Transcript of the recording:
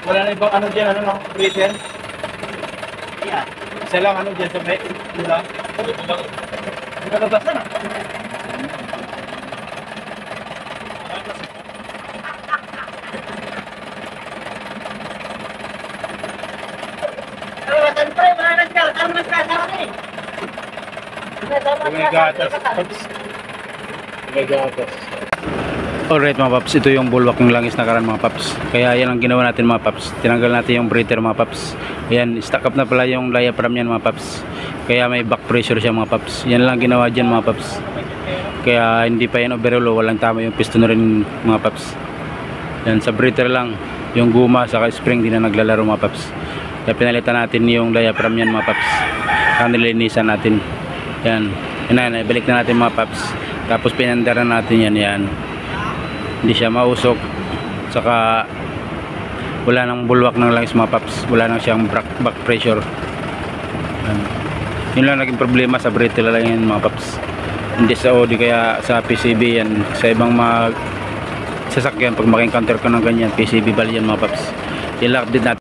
Wala na ibang ano dyan, ano no? Breather? Yeah. Isa lang ano dyan sa may dula. Nakalabas na. Alright mga paps, ito yung bulwak ng langis na karan mga paps. Kaya yan ang ginawa natin mga paps. Tinanggal natin yung breather mga paps. Ayan, stack up na pala yung diaphragm yan mga paps. Kaya may back pressure siya mga paps. Yan lang ginawa dyan mga paps. Kaya hindi pa yan overall, walang tama yung piston rin mga paps. Yan, sa breather lang. Yung guma saka spring din na naglalaro mga paps. Kaya pinalitan natin yung diaphragm yan mga paps. Kaya nilinisan natin. Yan, balik na natin mga paps. Tapos pinandaran natin yan. Yan, hindi siya mausok, saka wala nang bulwak ng langis mga paps, wala nang siyang back pressure. Yun lang naging problema sa breather lang yan mga paps, hindi sa Audi kaya sa PCB yan. Sa ibang mga sasakyan pag maka-encounter ka ng ganyan PCB bali yan mga paps. I-lock din natin.